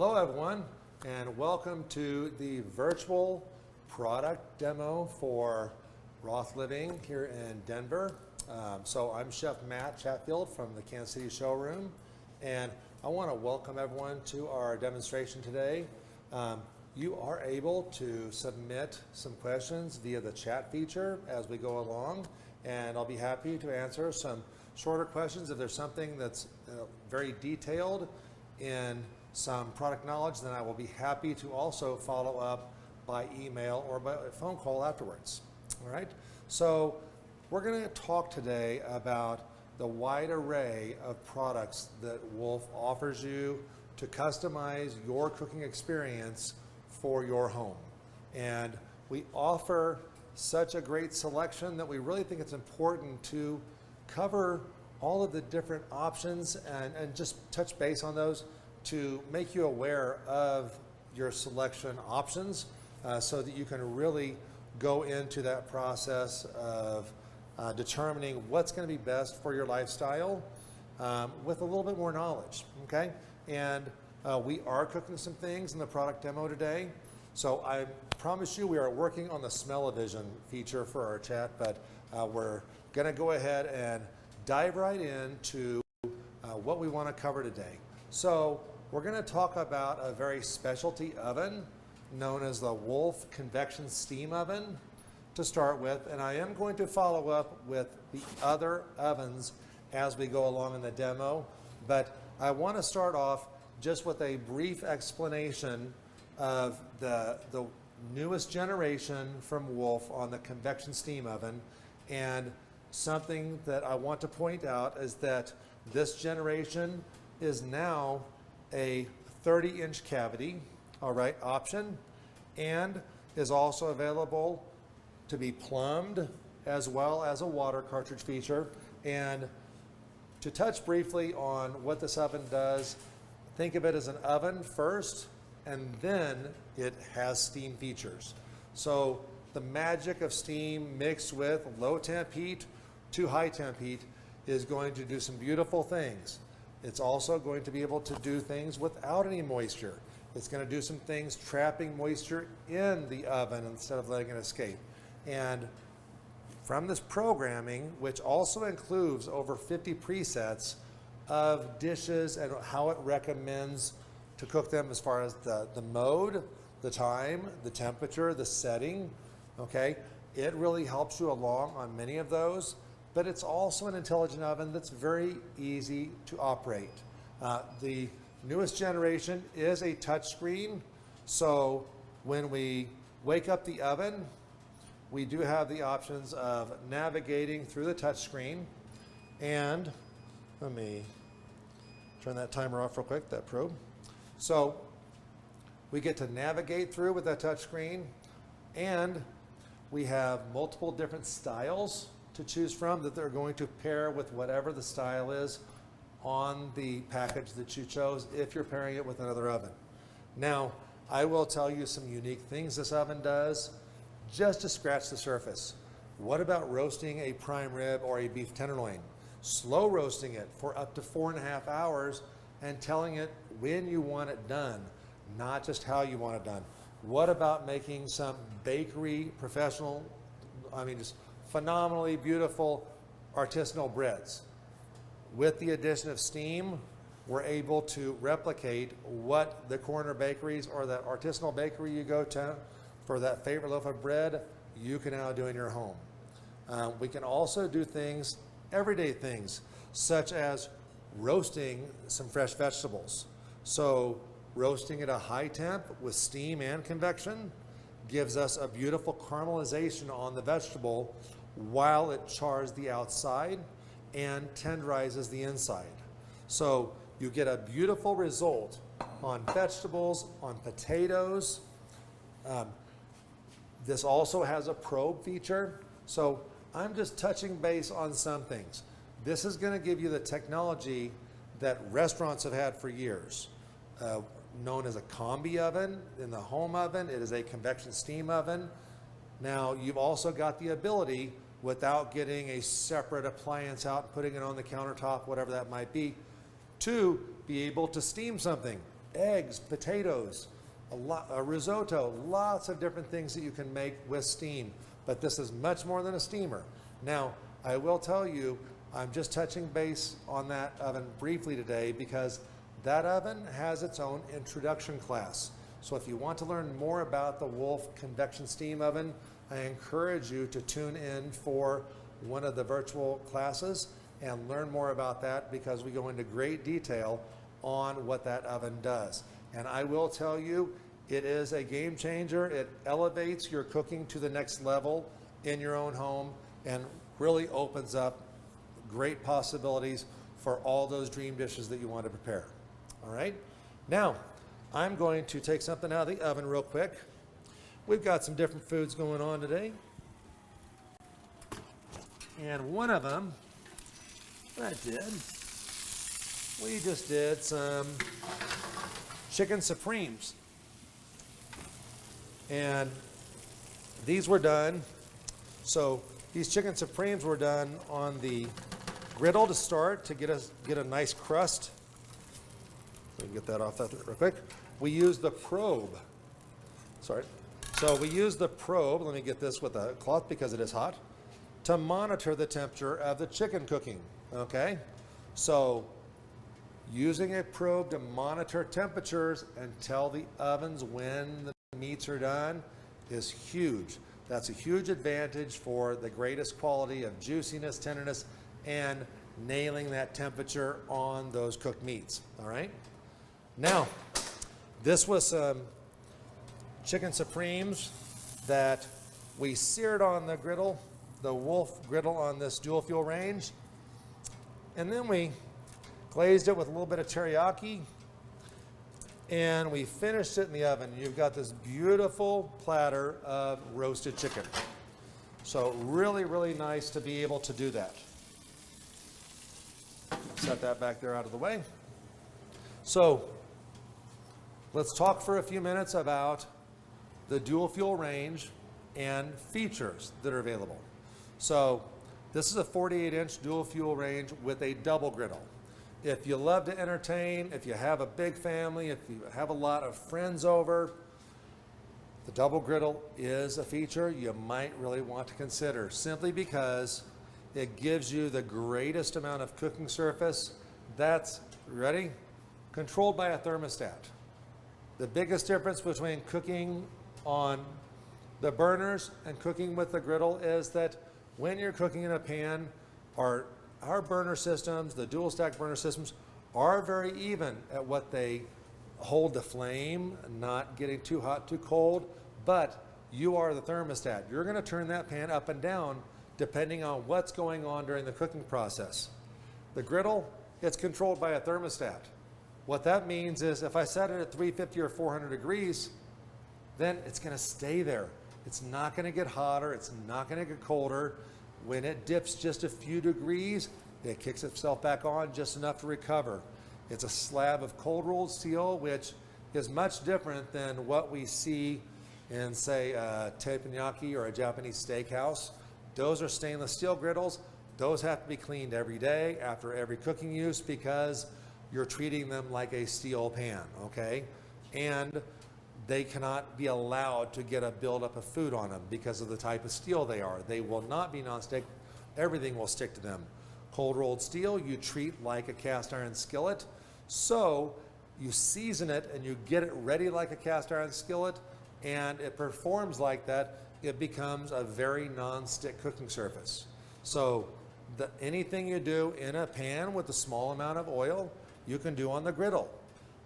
Hello everyone, and welcome to the virtual product demo for Roth Living here in Denver. So I'm Chef Matt Chatfield from the Kansas City showroom, and I want to welcome everyone to our demonstration today. You are able to submit some questions via the chat feature as we go along, and I'll be happy to answer some shorter questions. If there's something that's very detailed in some product knowledge, then I will be happy to also follow up by email or by phone call afterwards. All right, so we're going to talk today about the wide array of products that Wolf offers you to customize your cooking experience for your home. And we offer such a great selection that we really think it's important to cover all of the different options and just touch base on those to make you aware of your selection options so that you can really go into that process of determining what's going to be best for your lifestyle with a little bit more knowledge, okay? And we are cooking some things in the product demo today. So I promise you we are working on the smell-o-vision feature for our chat, but we're going to go ahead and dive right into what we want to cover today. So we're going to talk about a very specialty oven known as the Wolf Convection Steam Oven to start with, and I am going to follow up with the other ovens as we go along in the demo, but I want to start off just with a brief explanation of the newest generation from Wolf on the convection steam oven. And something that I want to point out is that this generation is now a 30-inch cavity, all right, option, and is also available to be plumbed as well as a water cartridge feature. And to touch briefly on what this oven does, think of it as an oven first, and then it has steam features. So the magic of steam mixed with low temp heat to high temp heat is going to do some beautiful things. It's also going to be able to do things without any moisture. It's going to do some things trapping moisture in the oven instead of letting it escape. And from this programming, which also includes over 50 presets of dishes and how it recommends to cook them as far as the mode, the time, the temperature, the setting, okay? It really helps you along on many of those, but it's also an intelligent oven that's very easy to operate. The newest generation is a touchscreen, so when we wake up the oven, we do have the options of navigating through the touchscreen. And let me turn that timer off real quick, that probe. So we get to navigate through with that touchscreen, and we have multiple different styles to choose from that they're going to pair with whatever the style is on the package that you chose if you're pairing it with another oven. Now, I will tell you some unique things this oven does just to scratch the surface. What about roasting a prime rib or a beef tenderloin? Slow roasting it for up to 4.5 hours and telling it when you want it done, not just how you want it done. What about making some bakery professional, just phenomenally beautiful artisanal breads? With the addition of steam, we're able to replicate what the corner bakeries or that artisanal bakery you go to for that favorite loaf of bread, you can now do in your home. We can also do things, everyday things, such as roasting some fresh vegetables. So roasting at a high temp with steam and convection gives us a beautiful caramelization on the vegetable while it chars the outside and tenderizes the inside. So you get a beautiful result on vegetables, on potatoes. This also has a probe feature. So I'm just touching base on some things. This is going to give you the technology that restaurants have had for years, known as a combi oven. In the home oven, it is a convection steam oven. Now, you've also got the ability, without getting a separate appliance out, putting it on the countertop, whatever that might be, to be able to steam something eggs, potatoes, a risotto, lots of different things that you can make with steam. But this is much more than a steamer. Now, I will tell you, I'm just touching base on that oven briefly today because that oven has its own introduction class. So if you want to learn more about the Wolf convection steam oven, I encourage you to tune in for one of the virtual classes and learn more about that because we go into great detail on what that oven does. And I will tell you, it is a game changer. It elevates your cooking to the next level in your own home and really opens up great possibilities for all those dream dishes that you want to prepare. All right? Now, I'm going to take something out of the oven real quick. We've got some different foods going on today. And one of them, we just did some chicken supremes. And these were done, so these chicken supremes were done on the griddle to start to get a nice crust. We can get that off that real quick. We use the probe. Sorry. So we use the probe, let me get this with a cloth because it is hot, to monitor the temperature of the chicken cooking, okay? So using a probe to monitor temperatures and tell the ovens when the meats are done is huge. That's a huge advantage for the greatest quality of juiciness, tenderness, and nailing that temperature on those cooked meats, all right? Now, this was chicken supremes that we seared on the griddle, the Wolf griddle on this dual fuel range, and then we glazed it with a little bit of teriyaki, and we finished it in the oven. You've got this beautiful platter of roasted chicken. So really, really nice to be able to do that. Set that back there out of the way. So let's talk for a few minutes about the dual fuel range and features that are available. So this is a 48-inch dual fuel range with a double griddle. If you love to entertain, if you have a big family, if you have a lot of friends over, the double griddle is a feature you might really want to consider simply because it gives you the greatest amount of cooking surface that's, ready, controlled by a thermostat. The biggest difference between cooking on the burners and cooking with the griddle is that when you're cooking in a pan, our burner systems, the dual stack burner systems, are very even at what they hold the flame, not getting too hot, too cold, but you are the thermostat. You're gonna turn that pan up and down depending on what's going on during the cooking process. The griddle, it's controlled by a thermostat. What that means is if I set it at 350 or 400 degrees, then it's gonna stay there. It's not gonna get hotter, it's not gonna get colder. When it dips just a few degrees, it kicks itself back on just enough to recover. It's a slab of cold rolled steel, which is much different than what we see in, say, a teppanyaki or a Japanese steakhouse. Those are stainless steel griddles. Those have to be cleaned every day after every cooking use because you're treating them like a steel pan, okay? And they cannot be allowed to get a buildup of food on them because of the type of steel they are. They will not be nonstick. Everything will stick to them. Cold rolled steel, you treat like a cast iron skillet. So you season it and you get it ready like a cast iron skillet and it performs like that. It becomes a very non-stick cooking surface. So anything you do in a pan with a small amount of oil, you can do on the griddle.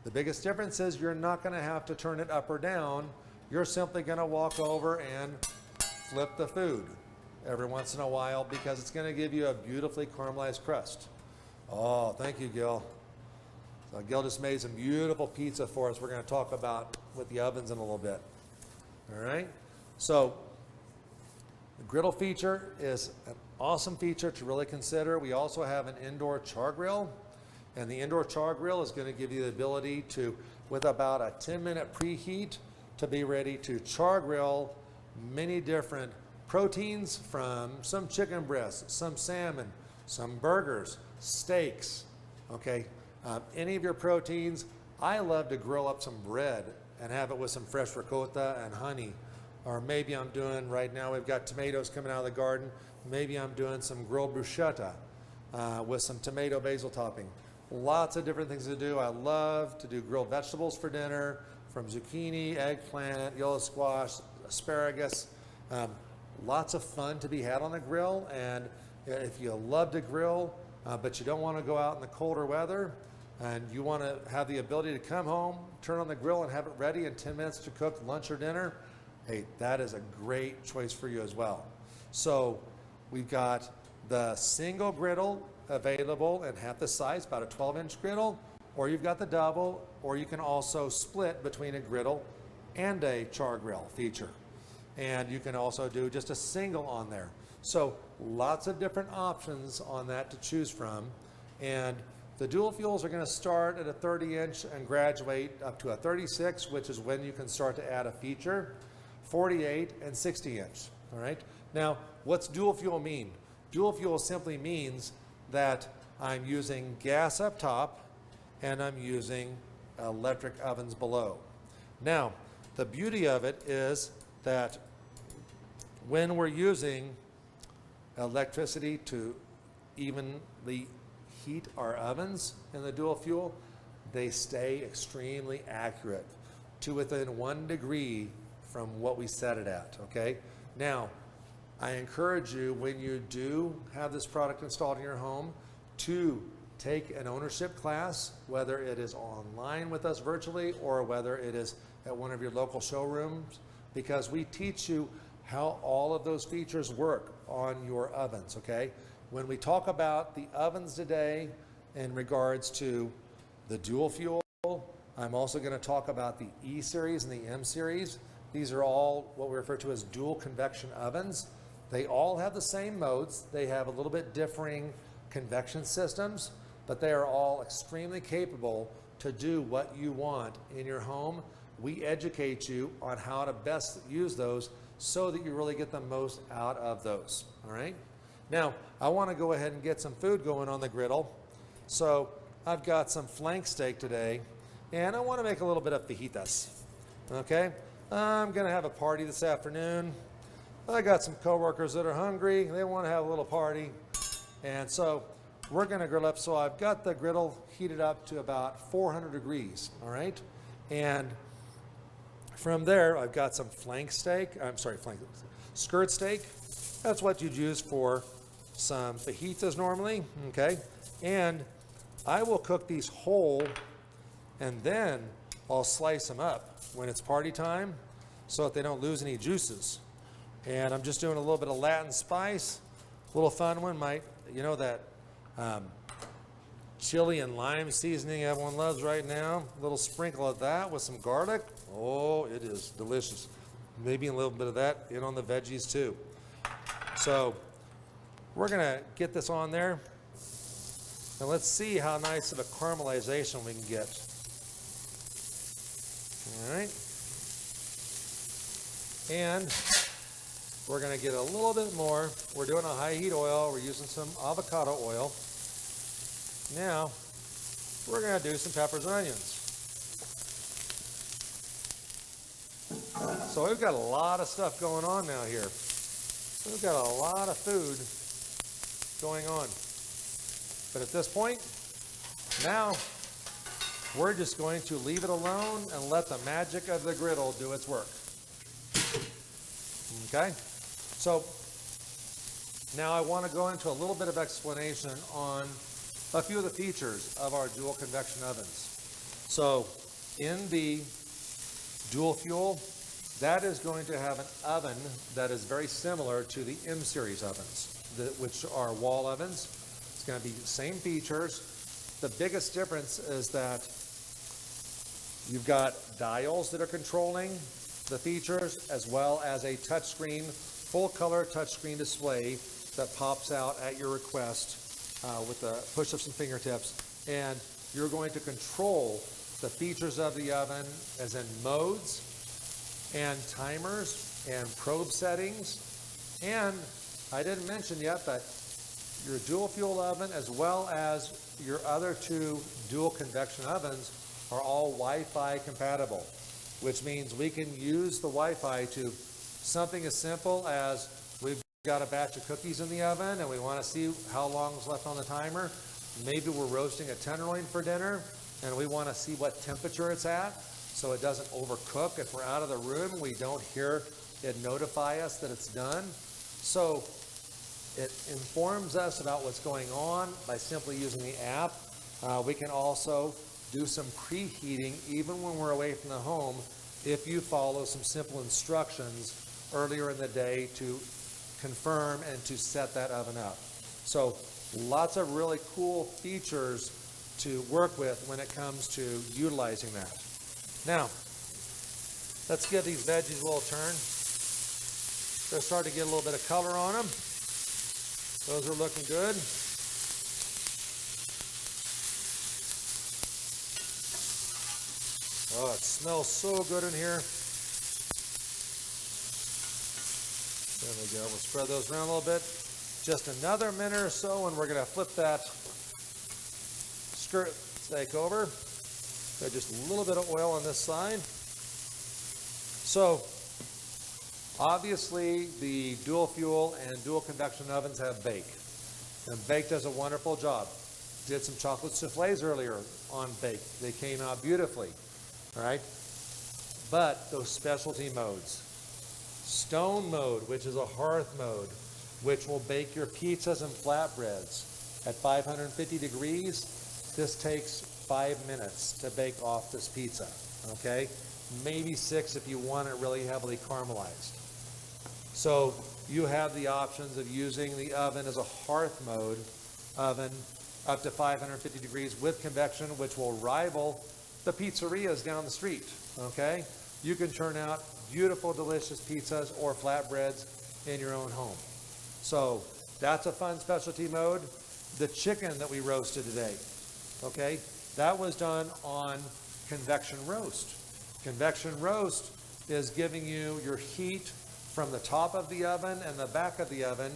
The biggest difference is you're not gonna have to turn it up or down. You're simply gonna walk over and flip the food every once in a while because it's gonna give you a beautifully caramelized crust. Oh, thank you, Gil. So Gil just made some beautiful pizza for us we're gonna talk about with the ovens in a little bit. All right, so the griddle feature is an awesome feature to really consider. We also have an indoor char grill. And the indoor char grill is going to give you the ability to, with about a 10-minute preheat, to be ready to char grill many different proteins from some chicken breasts, some salmon, some burgers, steaks, okay? Any of your proteins I love to grill up some bread and have it with some fresh ricotta and honey. Or maybe I'm doing, right now we've got tomatoes coming out of the garden, maybe I'm doing some grilled bruschetta with some tomato basil topping. Lots of different things to do. I love to do grilled vegetables for dinner, from zucchini, eggplant, yellow squash, asparagus. Lots of fun to be had on the grill. And if you love to grill, but you don't want to go out in the colder weather, and you want to have the ability to come home, turn on the grill and have it ready in 10 minutes to cook lunch or dinner, hey, that is a great choice for you as well. So we've got the single griddle available in half the size, about a 12-inch griddle, or you've got the double, or you can also split between a griddle and a char grill feature. And you can also do just a single on there. So lots of different options on that to choose from. And the dual fuels are going to start at a 30-inch and graduate up to a 36, which is when you can start to add a feature, 48 and 60-inch. All right. Now, what's dual fuel mean? Dual fuel simply means that I'm using gas up top and I'm using electric ovens below. Now, the beauty of it is that when we're using electricity to evenly heat our ovens in the dual fuel, they stay extremely accurate to within 1 degree from what we set it at, okay? Now, I encourage you, when you do have this product installed in your home, to take an ownership class, whether it is online with us virtually or whether it is at one of your local showrooms, because we teach you how all of those features work on your ovens, okay? When we talk about the ovens today in regards to the dual fuel, I'm also going to talk about the E series and the M series. These are all what we refer to as dual convection ovens. They all have the same modes. They have a little bit differing convection systems, but they are all extremely capable to do what you want in your home. We educate you on how to best use those so that you really get the most out of those, all right? Now, I want to go ahead and get some food going on the griddle. So I've got some flank steak today, and I want to make a little bit of fajitas, okay? I'm going to have a party this afternoon. I got some coworkers that are hungry. They want to have a little party. And so we're going to grill up. So I've got the griddle heated up to about 400 degrees, all right? And from there, I've got some skirt steak. That's what you'd use for some fajitas normally, okay? And I will cook these whole, and then I'll slice them up when it's party time so that they don't lose any juices. And I'm just doing a little bit of Latin spice, a little fun one, you know that chili and lime seasoning everyone loves right now. A little sprinkle of that with some garlic. Oh, it is delicious. Maybe a little bit of that in on the veggies too. So we're gonna get this on there, and let's see how nice of a caramelization we can get. All right. And we're gonna get a little bit more. We're doing a high heat oil. We're using some avocado oil. Now, we're gonna do some peppers and onions. So we've got a lot of stuff going on now here. We've got a lot of food going on. But at this point, now we're just going to leave it alone and let the magic of the griddle do its work. Okay? So now I want to go into a little bit of explanation on a few of the features of our dual convection ovens. So in the dual fuel, that is going to have an oven that is very similar to the M series ovens, which are wall ovens. It's going to be the same features. The biggest difference is that you've got dials that are controlling the features, as well as a touchscreen, full color touchscreen display that pops out at your request with the push of some fingertips. And you're going to control the features of the oven as in modes and timers and probe settings. And I didn't mention yet, but your dual fuel oven, as well as your other two dual convection ovens, are all Wi-Fi compatible, which means we can use the Wi-Fi to something as simple as we've got a batch of cookies in the oven and we want to see how long is left on the timer. Maybe we're roasting a tenderloin for dinner and we want to see what temperature it's at so it doesn't overcook. If we're out of the room, we don't hear it notify us that it's done. So it informs us about what's going on by simply using the app. We can also do some preheating even when we're away from the home if you follow some simple instructions earlier in the day to confirm and to set that oven up. So lots of really cool features to work with when it comes to utilizing that. Now, let's give these veggies a little turn. They're starting to get a little bit of color on them. Those are looking good. Oh, it smells so good in here. There we go. We'll spread those around a little bit. Just another minute or so, and we're going to flip that skirt steak over. Got just a little bit of oil on this side. So, obviously, the dual fuel and dual convection ovens have bake. And bake does a wonderful job. Did some chocolate soufflés earlier on bake. They came out beautifully. All right? But those specialty modes. Stone mode, which is a hearth mode, which will bake your pizzas and flatbreads at 550 degrees. This takes 5 minutes to bake off this pizza, okay? Maybe 6 if you want it really heavily caramelized. So you have the options of using the oven as a hearth mode oven up to 550 degrees with convection, which will rival the pizzerias down the street, okay? You can turn out beautiful, delicious pizzas or flatbreads in your own home. So that's a fun specialty mode. The chicken that we roasted today, okay, that was done on convection roast. Convection roast is giving you your heat from the top of the oven and the back of the oven.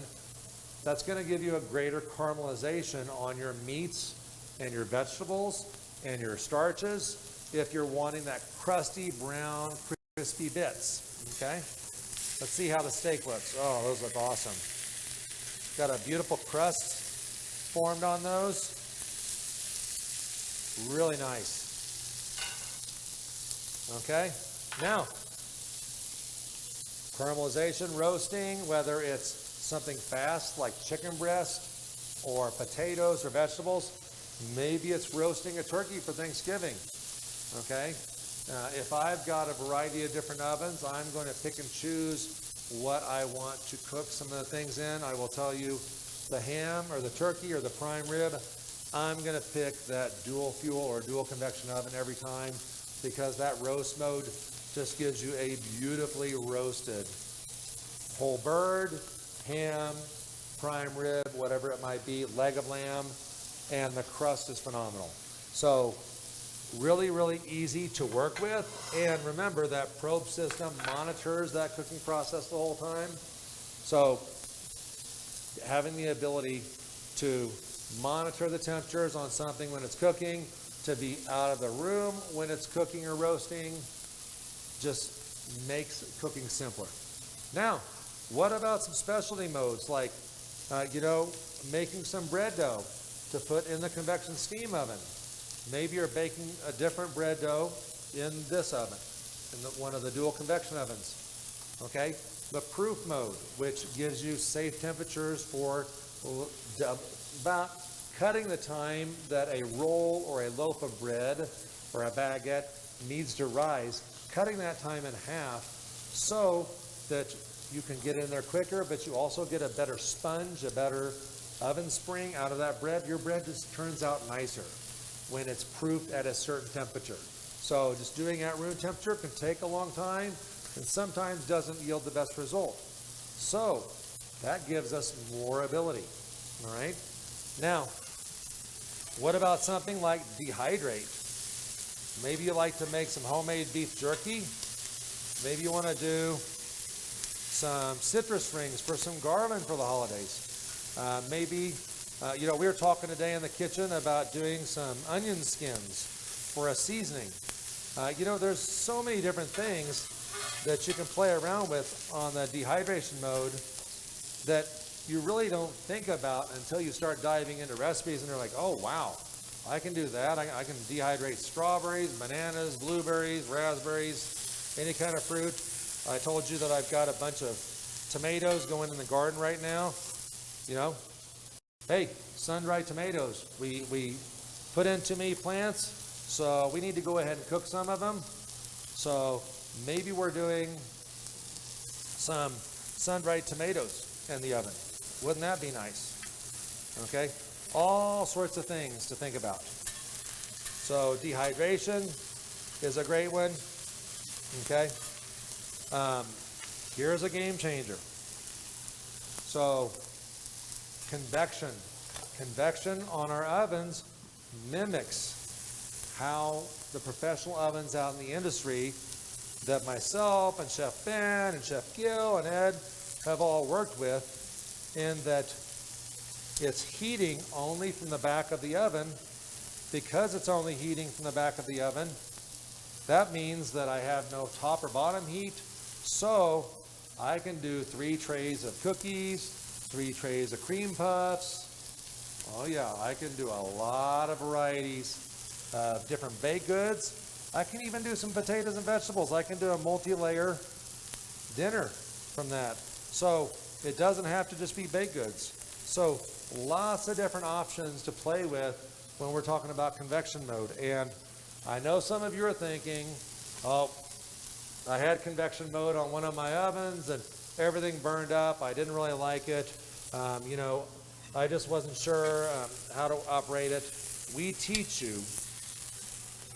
That's going to give you a greater caramelization on your meats and your vegetables and your starches if you're wanting that crusty, brown, crispy bits, okay? Let's see how the steak looks. Oh, those look awesome. Got a beautiful crust formed on those. Really nice. Okay, now, caramelization, roasting, whether it's something fast like chicken breast or potatoes or vegetables, maybe it's roasting a turkey for Thanksgiving, okay? If I've got a variety of different ovens, I'm going to pick and choose what I want to cook some of the things in. I will tell you the ham or the turkey or the prime rib, I'm going to pick that dual fuel or dual convection oven every time because that roast mode just gives you a beautifully roasted whole bird, ham, prime rib, whatever it might be, leg of lamb, and the crust is phenomenal. So really, really easy to work with. And remember that probe system monitors that cooking process the whole time. So having the ability to monitor the temperatures on something when it's cooking, to be out of the room when it's cooking or roasting, just makes cooking simpler. Now, what about some specialty modes like, making some bread dough to put in the convection steam oven? Maybe you're baking a different bread dough in this oven, in one of the dual convection ovens, okay? The proof mode, which gives you safe temperatures for about cutting the time that a roll or a loaf of bread or a baguette needs to rise, cutting that time in half so that you can get in there quicker, but you also get a better sponge, a better oven spring out of that bread. Your bread just turns out nicer when it's proofed at a certain temperature. So just doing at room temperature can take a long time and sometimes doesn't yield the best result. So that gives us more ability, all right? Now, what about something like dehydrate? Maybe you like to make some homemade beef jerky. Maybe you want to do some citrus rings for some garland for the holidays. We were talking today in the kitchen about doing some onion skins for a seasoning. You know, there's so many different things that you can play around with on the dehydration mode that you really don't think about until you start diving into recipes and you're like, oh wow, I can do that. I can dehydrate strawberries, bananas, blueberries, raspberries, any kind of fruit. I told you that I've got a bunch of tomatoes going in the garden right now. You know, hey, sun-dried tomatoes. We put in too many plants, so we need to go ahead and cook some of them. So maybe we're doing some sun-dried tomatoes in the oven. Wouldn't that be nice? Okay, all sorts of things to think about. So dehydration is a great one. Okay, here's a game changer. So convection. Convection on our ovens mimics how the professional ovens out in the industry that myself and Chef Ben and Chef Gil and Ed have all worked with, in that it's heating only from the back of the oven. Because it's only heating from the back of the oven, that means that I have no top or bottom heat, so I can do 3 trays of cookies, 3 trays of cream puffs. Oh yeah, I can do a lot of varieties of different baked goods. I can even do some potatoes and vegetables. I can do a multi-layer dinner from that. So it doesn't have to just be baked goods. So lots of different options to play with when we're talking about convection mode. And I know some of you are thinking, oh, I had convection mode on one of my ovens and everything burned up. I didn't really like it. You know, I just wasn't sure how to operate it. We teach you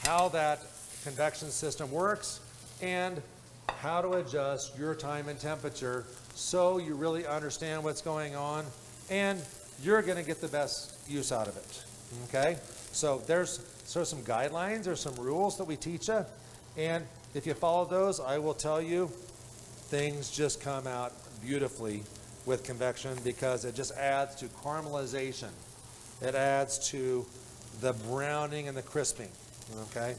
how that convection system works and how to adjust your time and temperature so you really understand what's going on and you're going to get the best use out of it. Okay? So there's some guidelines, there's some rules that we teach you, and if you follow those, I will tell you, things just come out beautifully with convection because it just adds to caramelization. It adds to the browning and the crisping. Okay?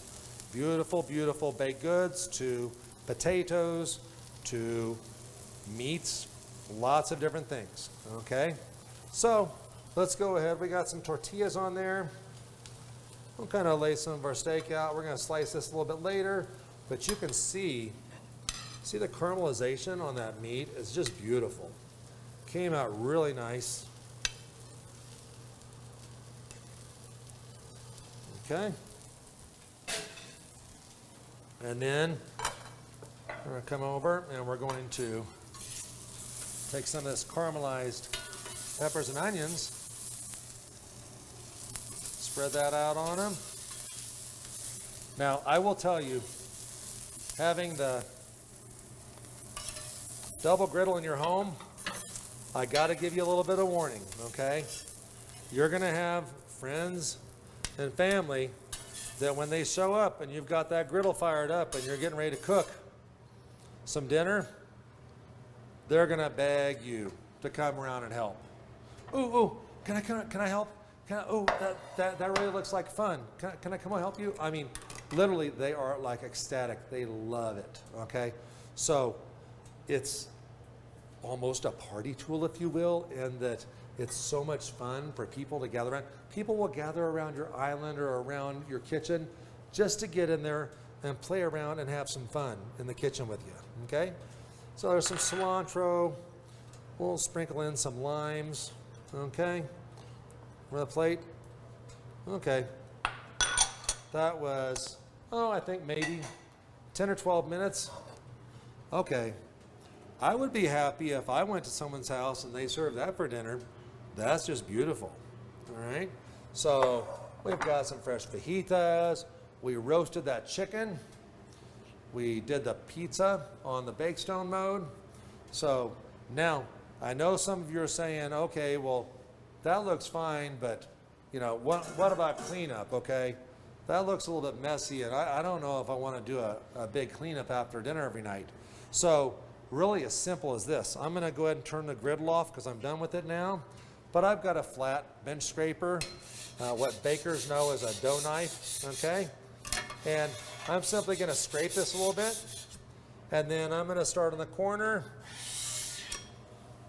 Beautiful, beautiful baked goods to potatoes to meats, lots of different things. Okay? So let's go ahead. We got some tortillas on there. We'll kind of lay some of our steak out. We're going to slice this a little bit later, but you can see the caramelization on that meat is just beautiful. Came out really nice. Okay. And then we're going to come over and we're going to take some of this caramelized peppers and onions, spread that out on them. Now, I will tell you, having the double griddle in your home, I got to give you a little bit of warning, okay? You're going to have friends and family that when they show up and you've got that griddle fired up and you're getting ready to cook some dinner, they're going to beg you to come around and help. Ooh, can I help? That really looks like fun. Can I come and help you? I mean, literally, they are like ecstatic. They love it, okay? So it's almost a party tool, if you will, in that it's so much fun for people to gather around. People will gather around your island or around your kitchen just to get in there and play around and have some fun in the kitchen with you, okay? So there's some cilantro. We'll sprinkle in some limes, okay? On the plate. Okay. That was, I think maybe 10 or 12 minutes. Okay. I would be happy if I went to someone's house and they served that for dinner. That's just beautiful. All right. So we've got some fresh fajitas. We roasted that chicken. We did the pizza on the bake stone mode. So now I know some of you are saying, okay, well, that looks fine, but you know, what about cleanup? Okay. That looks a little bit messy, and I don't know if I want to do a big cleanup after dinner every night. So really as simple as this. I'm going to go ahead and turn the griddle off because I'm done with it now. But I've got a flat bench scraper, what bakers know as a dough knife, okay? And I'm simply going to scrape this a little bit, and then I'm going to start in the corner,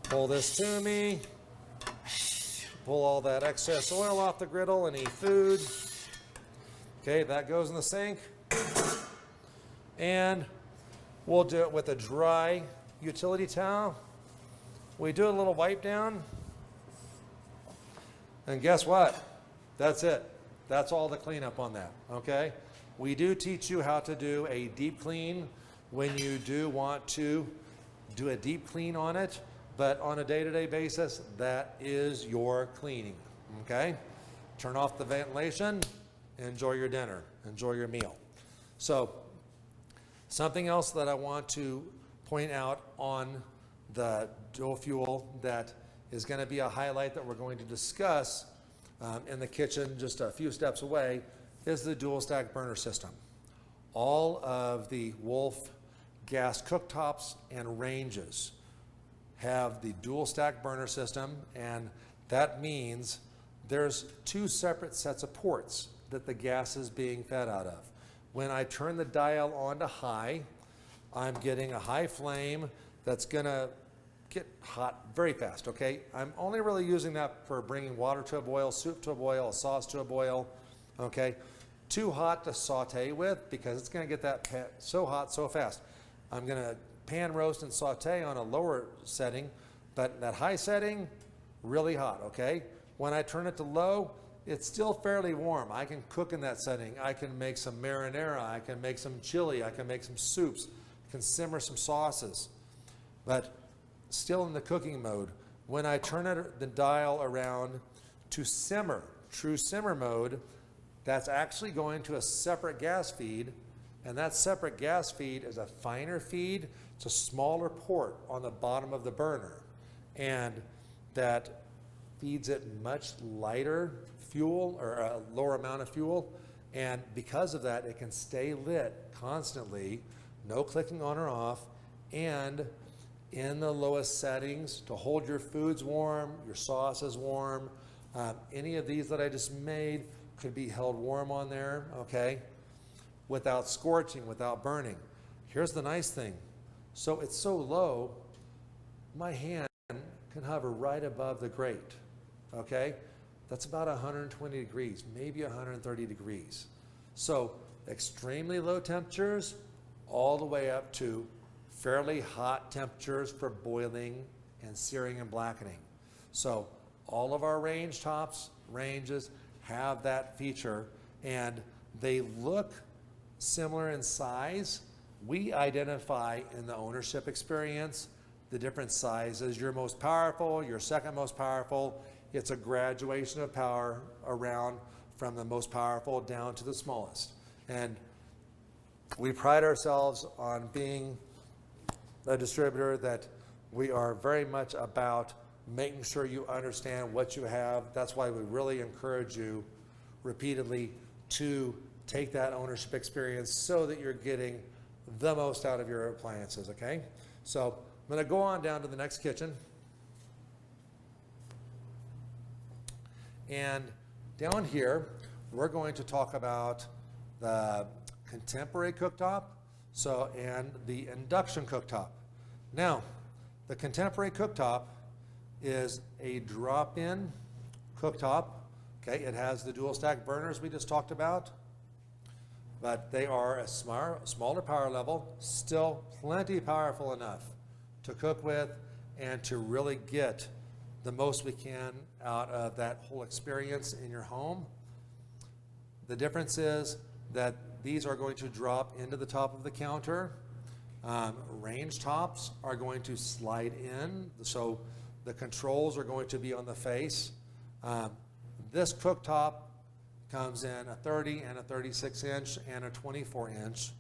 pull this to me, pull all that excess oil off the griddle, any food. Okay, that goes in the sink. And we'll do it with a dry utility towel. We do a little wipe down. And guess what? That's it. That's all the cleanup on that, okay? We do teach you how to do a deep clean when you do want to do a deep clean on it, but on a day-to-day basis, that is your cleaning, okay? Turn off the ventilation, enjoy your dinner, enjoy your meal. So, something else that I want to point out on the dual fuel that is going to be a highlight that we're going to discuss in the kitchen just a few steps away is the dual stack burner system. All of the Wolf gas cooktops and ranges have the dual stack burner system, and that means there's two separate sets of ports that the gas is being fed out of. When I turn the dial on to high, I'm getting a high flame that's gonna get hot very fast, okay? I'm only really using that for bringing water to a boil, soup to a boil, a sauce to a boil, okay? Too hot to saute with because it's gonna get that so hot so fast. I'm gonna pan roast and saute on a lower setting, but that high setting, really hot, okay? When I turn it to low, it's still fairly warm. I can cook in that setting. I can make some marinara, I can make some chili, I can make some soups, I can simmer some sauces. But still in the cooking mode, when I turn the dial around to simmer, true simmer mode, that's actually going to a separate gas feed, and that separate gas feed is a finer feed. It's a smaller port on the bottom of the burner, and that feeds it much lighter fuel or a lower amount of fuel, and because of that it can stay lit constantly, no clicking on or off, and in the lowest settings to hold your foods warm, your sauces warm. Any of these that I just made could be held warm on there, okay, without scorching, without burning. Here's the nice thing. So it's so low, my hand can hover right above the grate, okay? That's about 120 degrees, maybe 130 degrees. So extremely low temperatures all the way up to fairly hot temperatures for boiling and searing and blackening. So all of our range tops, ranges have that feature, and they look similar in size. We identify in the ownership experience the different sizes. Your most powerful, your second most powerful. It's a graduation of power around from the most powerful down to the smallest. And we pride ourselves on being a distributor that we are very much about making sure you understand what you have. That's why we really encourage you repeatedly to take that ownership experience so that you're getting the most out of your appliances, okay? So I'm going to go on down to the next kitchen. And down here, we're going to talk about the contemporary cooktop, and the induction cooktop. Now, the contemporary cooktop is a drop-in cooktop. Okay, it has the dual stack burners we just talked about, but they are a smaller power level, still plenty powerful enough to cook with and to really get the most we can out of that whole experience in your home. The difference is that these are going to drop into the top of the counter. Range tops are going to slide in, so the controls are going to be on the face. This cooktop comes in a 30 and a 36 inch and a 24 inch,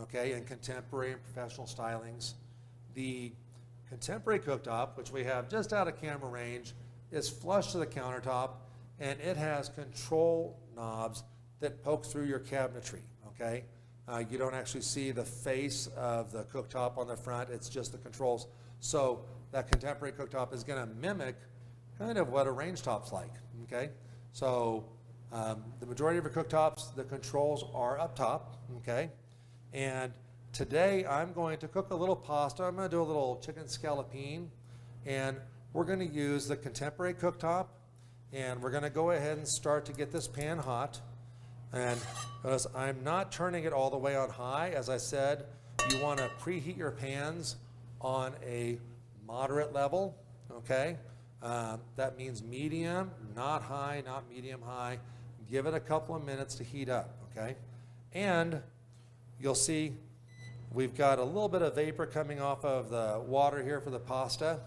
okay, in contemporary and professional stylings. The contemporary cooktop, which we have just out of camera range, is flush to the countertop, and it has control knobs that poke through your cabinetry, okay? You don't actually see the face of the cooktop on the front, it's just the controls. So that contemporary cooktop is gonna mimic kind of what a range top's like, okay? So The majority of your cooktops, the controls are up top, okay? And today I'm going to cook a little pasta. I'm going to do a little chicken scallopine, and we're going to use the contemporary cooktop, and we're going to go ahead and start to get this pan hot. And notice I'm not turning it all the way on high. As I said, you want to preheat your pans on a moderate level, okay? That means medium, not high, not medium high. Give it a couple of minutes to heat up, okay? And you'll see we've got a little bit of vapor coming off of the water here for the pasta.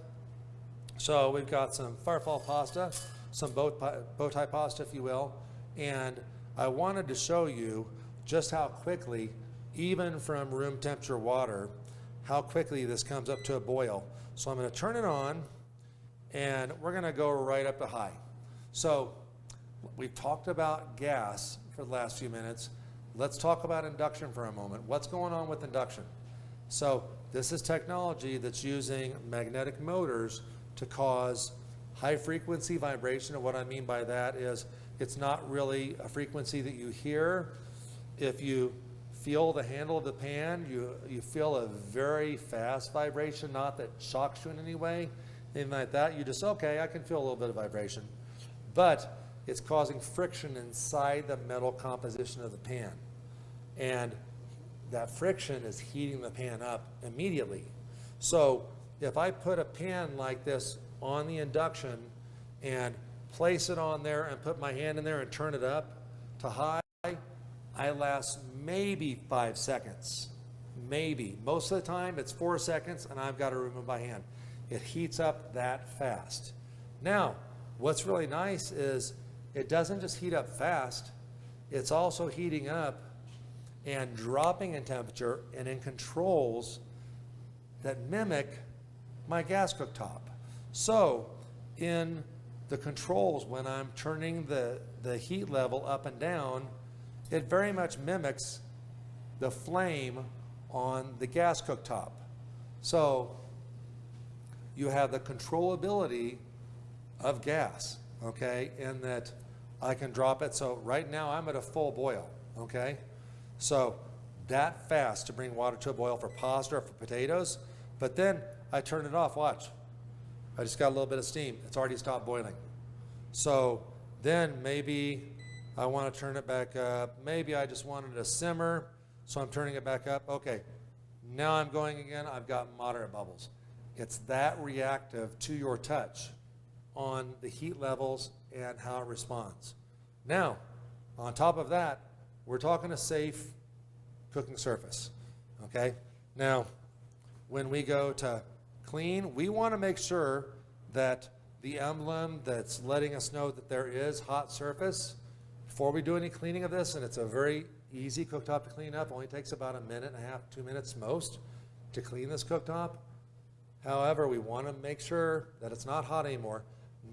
So we've got some farfalle pasta, some bow tie pasta, if you will, and I wanted to show you just how quickly, even from room temperature water, how quickly this comes up to a boil. So I'm going to turn it on, and we're going to go right up to high. So we've talked about gas for the last few minutes. Let's talk about induction for a moment. What's going on with induction? So this is technology that's using magnetic motors to cause high frequency vibration. And what I mean by that is it's not really a frequency that you hear. If you feel the handle of the pan, you feel a very fast vibration, not that shocks you in any way, anything like that. You just, okay, I can feel a little bit of vibration. But it's causing friction inside the metal composition of the pan. And that friction is heating the pan up immediately. So if I put a pan like this on the induction and place it on there and put my hand in there and turn it up to high, I last maybe 5 seconds. Maybe. Most of the time it's 4 seconds and I've got to remove my hand. It heats up that fast. Now, what's really nice is it doesn't just heat up fast, it's also heating up and dropping in temperature and in controls that mimic my gas cooktop. So in the controls, when I'm turning the heat level up and down, it very much mimics the flame on the gas cooktop. So you have the controllability of gas, okay, in that I can drop it. So right now I'm at a full boil, okay? So that fast to bring water to a boil for pasta or for potatoes, but then I turn it off, watch. I just got a little bit of steam. It's already stopped boiling. So then maybe I want to turn it back up. Maybe I just wanted to simmer, so I'm turning it back up. Okay, now I'm going again. I've got moderate bubbles. It's that reactive to your touch on the heat levels and how it responds. Now, on top of that, we're talking a safe cooking surface, okay? Now, when we go to clean, we want to make sure that the emblem that's letting us know that there is hot surface before we do any cleaning of this, and it's a very easy cooktop to clean up. It only takes about 1.5 minutes, 2 minutes most to clean this cooktop. However, we want to make sure that it's not hot anymore,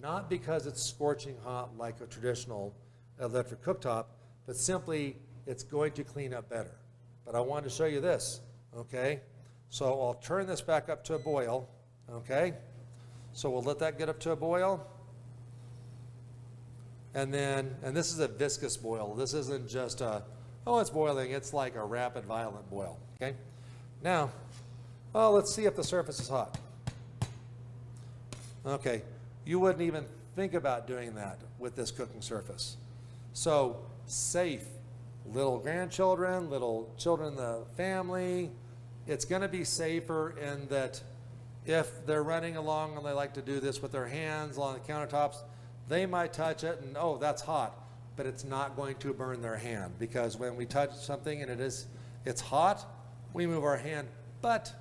not because it's scorching hot like a traditional electric cooktop, but simply it's going to clean up better. But I wanted to show you this, okay? So I'll turn this back up to a boil, okay? So we'll let that get up to a boil. And this is a viscous boil. This isn't just a, oh, it's boiling. It's like a rapid, violent boil, okay? Now, well, let's see if the surface is hot. Okay, you wouldn't even think about doing that with this cooking surface. So safe, little grandchildren, little children in the family, it's going to be safer in that if they're running along and they like to do this with their hands along the countertops, they might touch it and, oh, that's hot, but it's not going to burn their hand, because when we touch something and it's hot, we move our hand, but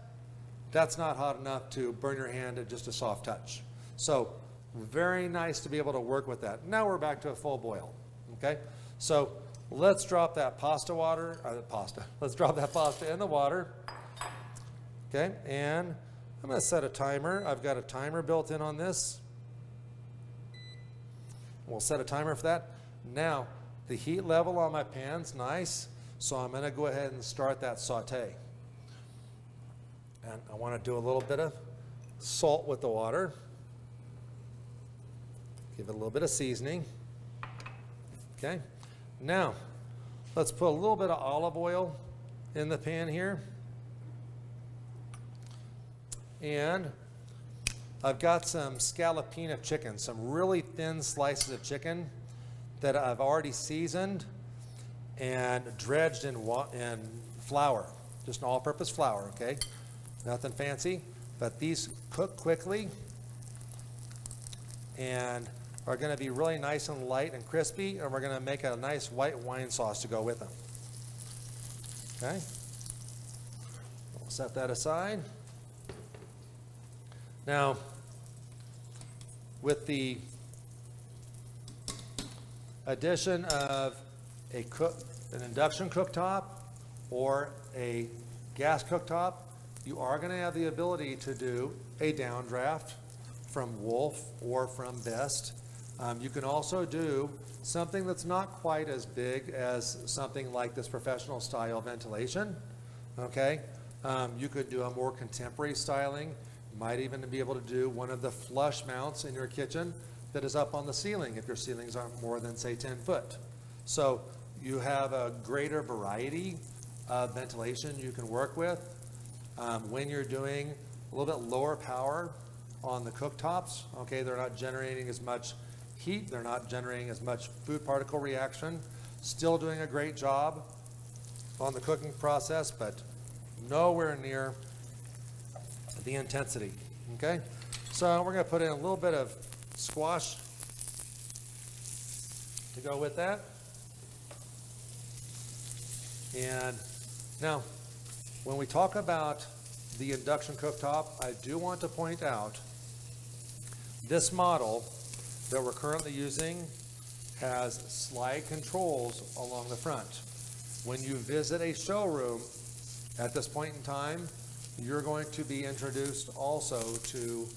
that's not hot enough to burn your hand at just a soft touch. So very nice to be able to work with that. Now we're back to a full boil, okay? So let's drop that let's drop that pasta in the water, okay? And I'm gonna set a timer. I've got a timer built in on this. We'll set a timer for that. Now, the heat level on my pan's nice, so I'm gonna go ahead and start that saute. And I wanna do a little bit of salt with the water. Give it a little bit of seasoning. Okay, now let's put a little bit of olive oil in the pan here. And I've got some scallopina chicken, some really thin slices of chicken that I've already seasoned and dredged in flour, just an all-purpose flour, okay? Nothing fancy, but these cook quickly and are gonna be really nice and light and crispy, and we're gonna make a nice white wine sauce to go with them, okay? We'll set that aside. Now, with the addition of an induction cooktop or a gas cooktop, you are going to have the ability to do a downdraft from Wolf or from Best. You can also do something that's not quite as big as something like this professional style ventilation, okay? You could do a more contemporary styling. You might even be able to do one of the flush mounts in your kitchen that is up on the ceiling if your ceilings aren't more than, say, 10 foot. So you have a greater variety of ventilation you can work with. When you're doing a little bit lower power on the cooktops, okay, they're not generating as much heat, they're not generating as much food particle reaction, still doing a great job on the cooking process, but nowhere near the intensity, okay? So we're gonna put in a little bit of squash to go with that. And now, when we talk about the induction cooktop, I do want to point out this model that we're currently using has slide controls along the front. When you visit a showroom at this point in time, you're going to be introduced also to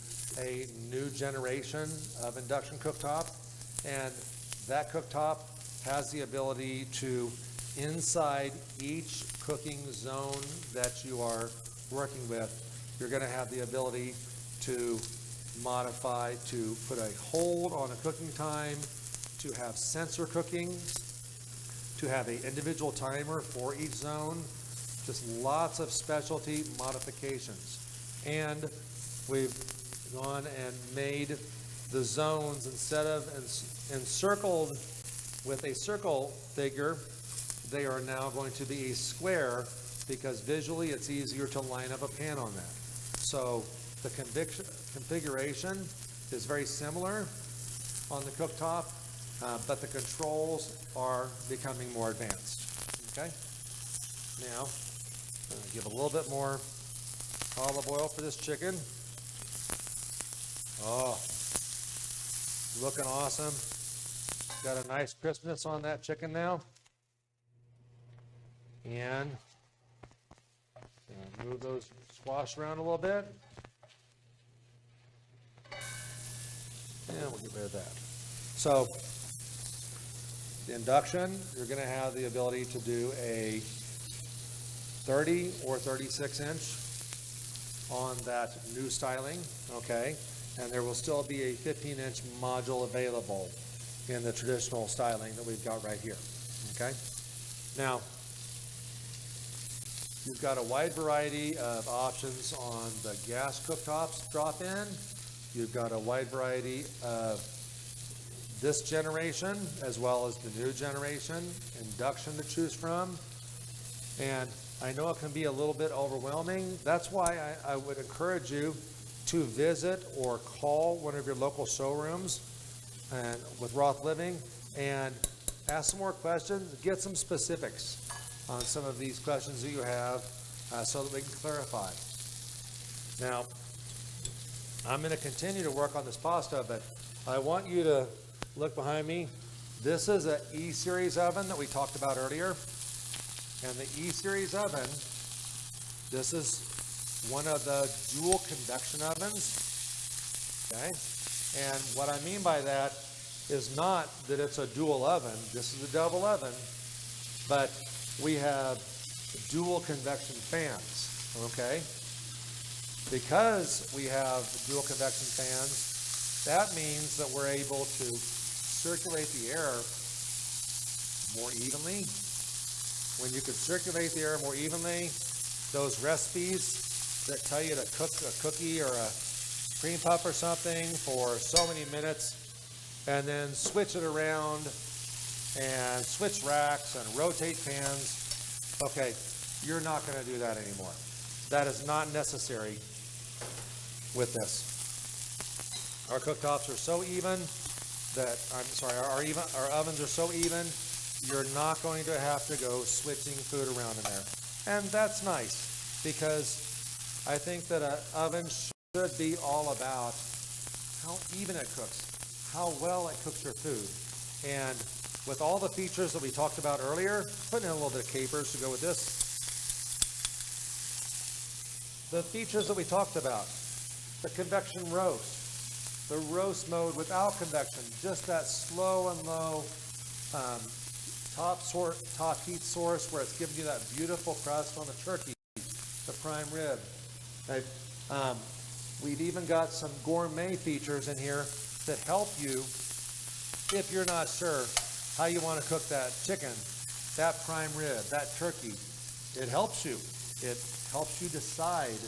a new generation of induction cooktop, and that cooktop has the ability to, inside each cooking zone that you are working with, you're going to have the ability to modify, to put a hold on a cooking time, to have sensor cooking, to have an individual timer for each zone, just lots of specialty modifications. And we've gone and made the zones, instead of encircled with a circle figure, they are now going to be a square, because visually it's easier to line up a pan on that. So the configuration is very similar on the cooktop, but the controls are becoming more advanced, okay? Now, I'm gonna give a little bit more olive oil for this chicken. Oh, looking awesome. Got a nice crispness on that chicken now. And move those squash around a little bit. And we'll get rid of that. So, the induction, you're going to have the ability to do a 30 or 36 inch on that new styling, okay? And there will still be a 15-inch module available in the traditional styling that we've got right here, okay? Now, you've got a wide variety of options on the gas cooktops drop-in. You've got a wide variety of this generation as well as the new generation, induction to choose from. And I know it can be a little bit overwhelming. That's why I would encourage you to visit or call one of your local showrooms and with Roth Living and ask some more questions, get some specifics on some of these questions that you have so that we can clarify. Now, I'm going to continue to work on this pasta, but I want you to look behind me. This is an E-Series oven that we talked about earlier. And the E-Series oven, this is one of the dual convection ovens, okay? And what I mean by that is not that it's a dual oven. This is a double oven, but we have dual convection fans, okay? Because we have dual convection fans, that means that we're able to circulate the air more evenly. When you can circulate the air more evenly, those recipes that tell you to cook a cookie or a cream puff or something for so many minutes, and then switch it around and switch racks and rotate pans. Okay, you're not going to do that anymore. That is not necessary with this. Our cooktops are so even that, our ovens are so even, you're not going to have to go switching food around in there. And that's nice, because I think that an oven should be all about how even it cooks, how well it cooks your food. And with all the features that we talked about earlier, putting in a little bit of capers to go with this. The features that we talked about, the convection roast, the roast mode without convection, just that slow and low top heat source where it's giving you that beautiful crust on the turkey, the prime rib. We've even got some gourmet features in here that help you if you're not sure how you want to cook that chicken, that prime rib, that turkey. It helps you. It helps you decide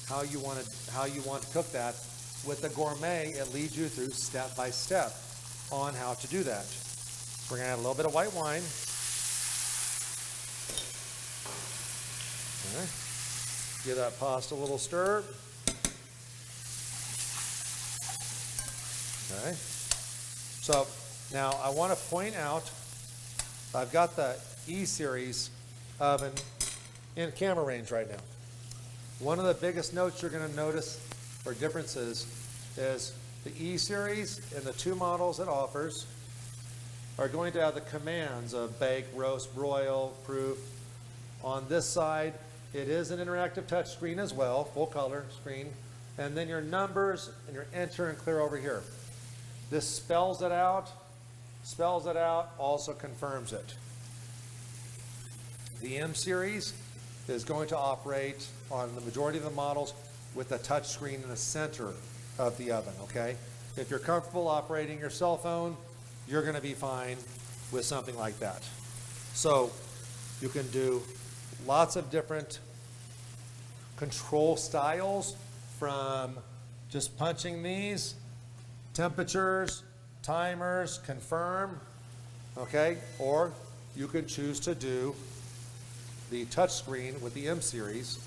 how you want to cook that. With the gourmet, it leads you through step by step on how to do that. We're going to add a little bit of white wine. Okay. Give that pasta a little stir. Okay. So now I want to point out, I've got the E-Series oven in camera range right now. One of the biggest notes you're going to notice or differences is the E-Series and the two models it offers are going to have the commands of bake, roast, broil, proof. On this side, it is an interactive touch screen as well, full color screen, and then your numbers and your enter and clear over here. This spells it out, also confirms it. The M-Series is going to operate on the majority of the models with a touch screen in the center of the oven, okay? If you're comfortable operating your cell phone, you're going to be fine with something like that. So you can do lots of different control styles, from just punching these, temperatures, timers, confirm, okay? Or you could choose to do the touch screen with the M-Series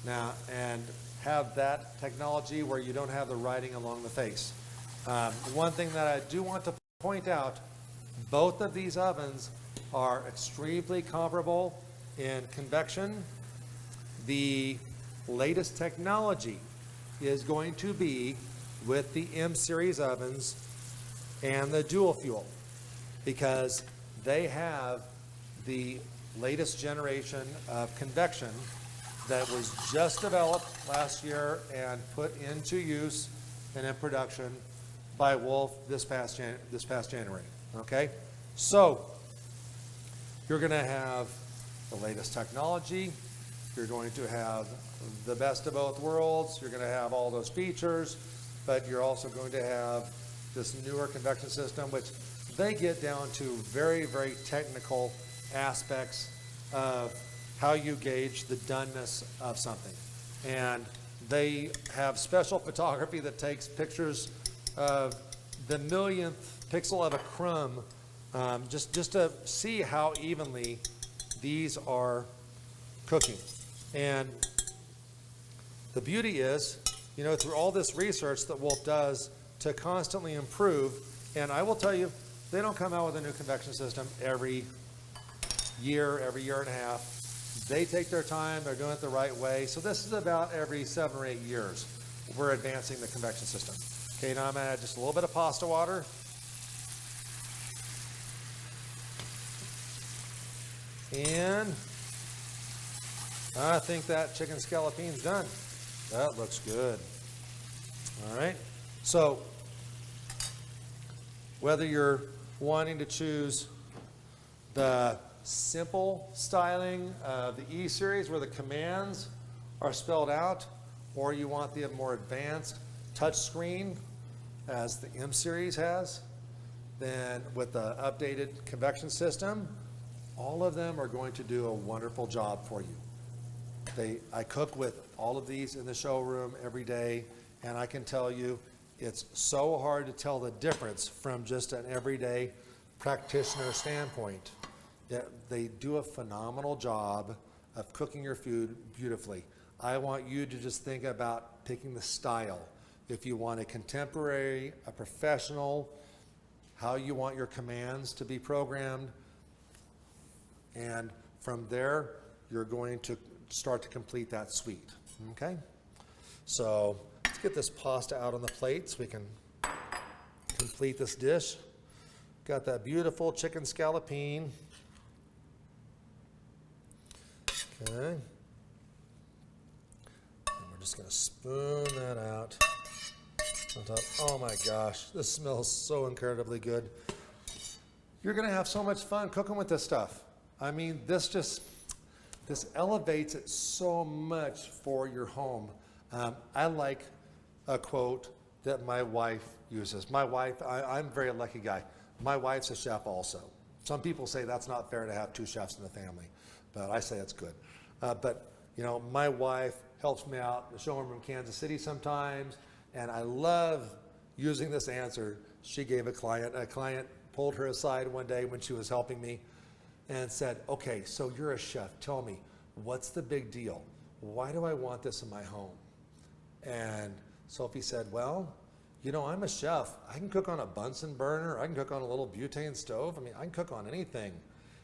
now and have that technology where you don't have the writing along the face. One thing that I do want to point out, both of these ovens are extremely comparable in convection. The latest technology is going to be with the M-Series ovens and the dual fuel, because they have the latest generation of convection that was just developed last year and put into use and in production by Wolf this past January. Okay, so you're going to have the latest technology. You're going to have the best of both worlds. You're going to have all those features, but you're also going to have this newer convection system, which they get down to very, very technical aspects of how you gauge the doneness of something. And they have special photography that takes pictures of the millionth pixel of a crumb, just to see how evenly these are cooking. And the beauty is, you know, through all this research that Wolf does to constantly improve, and I will tell you, they don't come out with a new convection system every year and a half. They take their time, they're doing it the right way. So this is about every 7 or 8 years we're advancing the convection system. Okay, now I'm gonna add just a little bit of pasta water. And I think that chicken scallopine's done. That looks good. All right, so whether you're wanting to choose the simple styling of the E-Series where the commands are spelled out, or you want the more advanced touch screen as the M-Series has, then with the updated convection system, all of them are going to do a wonderful job for you. I cook with all of these in the showroom every day, and I can tell you it's so hard to tell the difference from just an everyday practitioner standpoint. They do a phenomenal job of cooking your food beautifully. I want you to just think about picking the style. If you want a contemporary, a professional, how you want your commands to be programmed, and from there, you're going to start to complete that suite, okay? So let's get this pasta out on the plate so we can complete this dish. Got that beautiful chicken scallopine. Okay. And we're just gonna spoon that out on top. Oh my gosh, this smells so incredibly good. You're gonna have so much fun cooking with this stuff. I mean, this elevates it so much for your home. I like a quote that my wife uses. My wife, I'm a very lucky guy. My wife's a chef also. Some people say that's not fair to have two chefs in the family, but I say it's good. But you know, my wife helps me out in the showroom in Kansas City sometimes, and I love using this answer she gave a client. A client pulled her aside one day when she was helping me and said, okay, so you're a chef. Tell me, what's the big deal? Why do I want this in my home? And Sophie said, well, you know, I'm a chef. I can cook on a Bunsen burner. I can cook on a little butane stove. I mean, I can cook on anything.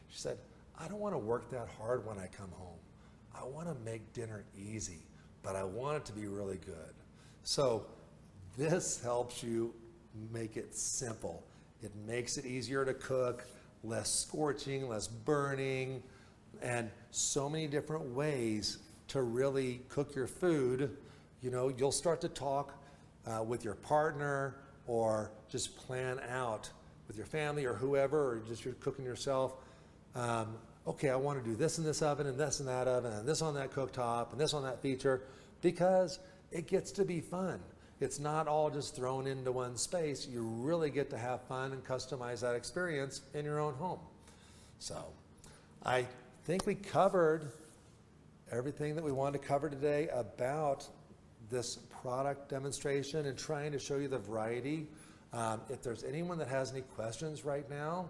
She said, I don't want to work that hard when I come home. I want to make dinner easy, but I want it to be really good. So this helps you make it simple. It makes it easier to cook, less scorching, less burning, and so many different ways to really cook your food. You know, you'll start to talk with your partner, or just plan out with your family or whoever, or just you're cooking yourself. Okay, I want to do this in this oven, and this in that oven, and this on that cooktop, and this on that feature, because it gets to be fun. It's not all just thrown into one space. You really get to have fun and customize that experience in your own home. So I think we covered everything that we wanted to cover today about this product demonstration and trying to show you the variety. If there's anyone that has any questions right now,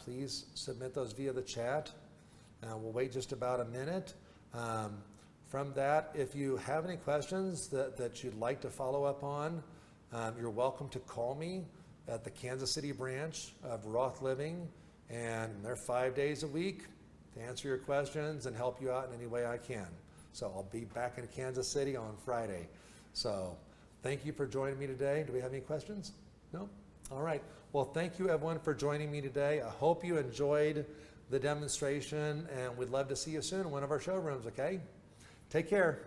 please submit those via the chat. We'll wait just about a minute. From that, if you have any questions that you'd like to follow up on, you're welcome to call me at the Kansas City branch of Roth Living, and they're 5 days a week to answer your questions and help you out in any way I can. So I'll be back in Kansas City on Friday. So thank you for joining me today. Do we have any questions? No? All right. Well, thank you everyone for joining me today. I hope you enjoyed the demonstration, and we'd love to see you soon in one of our showrooms, okay? Take care.